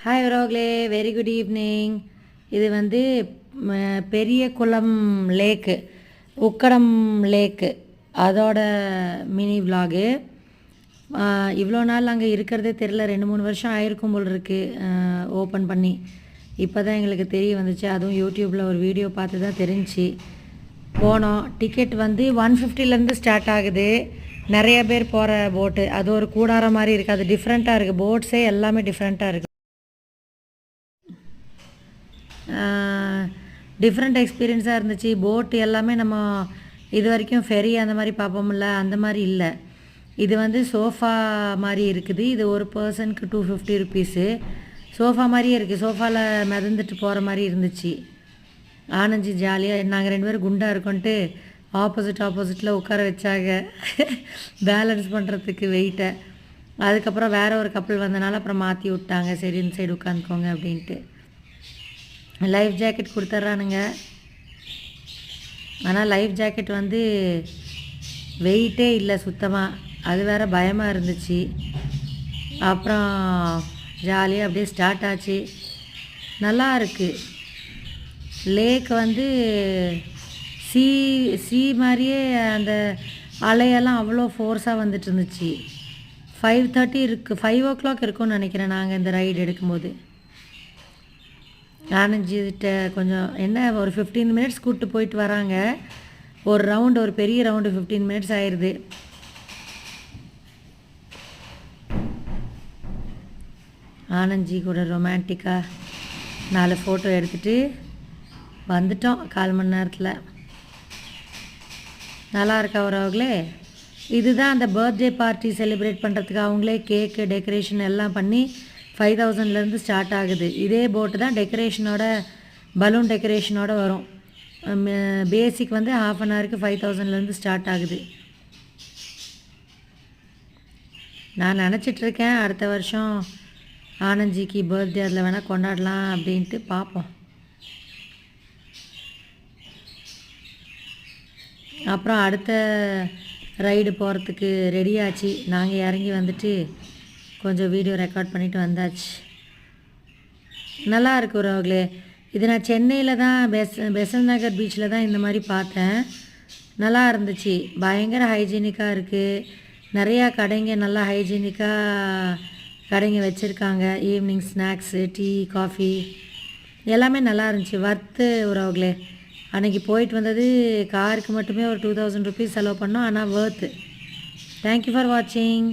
Hi உறவுகளே, very good evening. இது வந்து பெரிய குளம் லேக்கு, உக்கடம் லேக்கு, அதோட மினி விலாகு. இவ்வளோ நாள் அங்கே இருக்கிறதே தெரில, 2-3 வருஷம் ஆயிருக்கும் போல் இருக்குது ஓப்பன் பண்ணி. இப்போ தான் எங்களுக்கு தெரிய வந்துச்சு, அதுவும் யூடியூப்பில் ஒரு வீடியோ பார்த்து தான் தெரிஞ்சிச்சு. போனோம். டிக்கெட் வந்து 150லேருந்து ஸ்டார்ட் ஆகுது. நிறைய பேர் போகிற போட்டு, அது ஒரு கூடார மாதிரி இருக்குது. அது டிஃப்ரெண்ட்டாக இருக்குது, போட்ஸே எல்லாமே டிஃப்ரெண்ட்டாக இருக்குது. டிஃப்ரெண்ட் எக்ஸ்பீரியன்ஸாக இருந்துச்சு. போட்டு எல்லாமே நம்ம இது வரைக்கும் ஃபெரி அந்த மாதிரி பார்ப்போம்ல, அந்த மாதிரி இல்லை. இது வந்து சோஃபா மாதிரி இருக்குது. இது ஒரு பர்சனுக்கு 250 ருபீஸு. சோஃபா மாதிரியே இருக்குது, சோஃபாவில் மிதந்துட்டு போகிற மாதிரி இருந்துச்சு. ஆனந்தி ஜாலியாக, நாங்கள் 2 பேரும் குண்டாக இருக்கோன்ட்டு ஆப்போசிட்டில் உட்கார வச்சாங்க பேலன்ஸ் பண்ணுறதுக்கு வெயிட்டை. அதுக்கப்புறம் வேறு ஒரு கப்பல் வந்தனால அப்புறம் மாற்றி விட்டாங்க, சரி இந்த சைடு உட்காந்துக்கோங்க அப்படின்ட்டு. லைஃப் ஜாக்கெட் கொடுத்துட்றானுங்க. ஆனால் லைஃப் ஜாக்கெட் வந்து வெயிட்டே இல்லை சுத்தமாக, அது வேறு பயமாக இருந்துச்சு. அப்புறம் ஜாலியாக அப்படியே ஸ்டார்ட் ஆச்சு. நல்லா இருக்குது லேக் வந்து சி மாதிரியே. அந்த அலையெல்லாம் அவ்வளோ ஃபோர்ஸாக வந்துட்டு இருந்துச்சு. 5:30 இருக்குது, 5 o'clock இருக்கும்னு நினைக்கிறேன் நாங்கள் இந்த ரைடு எடுக்கும்போது. ஆனஞ்சிட்ட கொஞ்சம் என்ன ஒரு 15 மினிட்ஸ் கூப்பிட்டு போயிட்டு வராங்க. ஒரு ரவுண்டு, ஒரு பெரிய ரவுண்டு 15 மினிட்ஸ் ஆயிடுது. ஆனந்தி கூட ரொமான்டிக்காக 4 ஃபோட்டோ எடுத்துகிட்டு வந்துட்டோம் 1/4 மணி நேரத்தில். நல்லா இருக்கா உறவுகளே? இதுதான் அந்த பர்த்டே பார்ட்டி செலிப்ரேட் பண்ணுறதுக்கு அவங்களே கேக்கு டெக்கரேஷன் எல்லாம் பண்ணி 5000லேருந்து ஸ்டார்ட் ஆகுது. இதே போட்டு தான் டெக்கரேஷனோட, பலூன் டெக்கரேஷனோட வரும். பேசிக் வந்து 1/2 அன் ஹவருக்கு 5000லேருந்து ஸ்டார்ட் ஆகுது. நான் நினச்சிட்ருக்கேன் அடுத்த வருஷம் ஆனந்திக்கு பர்த்டே அதில் வேணால் கொண்டாடலாம் அப்படின்ட்டு பார்ப்போம். அப்புறம் அடுத்த ரைடு போகிறதுக்கு ரெடி ஆச்சு. நாங்கள் இறங்கி வந்துட்டு கொஞ்சம் வீடியோ ரெக்கார்ட் பண்ணிவிட்டு வந்தாச்சு. நல்லா இருக்கு உறவுகளே. இது நான் சென்னையில் தான் பெசன்ட் நகர் பீச்சில் தான் இந்த மாதிரி பார்த்தேன். நல்லா இருந்துச்சு, பயங்கர ஹைஜீனிக்காக இருக்குது. நிறையா கடைங்க நல்லா ஹைஜீனிக்காக கடைங்க வச்சுருக்காங்க. ஈவினிங் ஸ்நாக்ஸு, டீ, காஃபி எல்லாமே நல்லா இருந்துச்சு. வர்த்து உறவுகளே. அன்றைக்கி போயிட்டு வந்தது காருக்கு மட்டுமே ஒரு 2000 ருபீஸ் செலவு பண்ணோம், ஆனால் வர்த்து. தேங்க்யூ ஃபார் வாட்சிங்.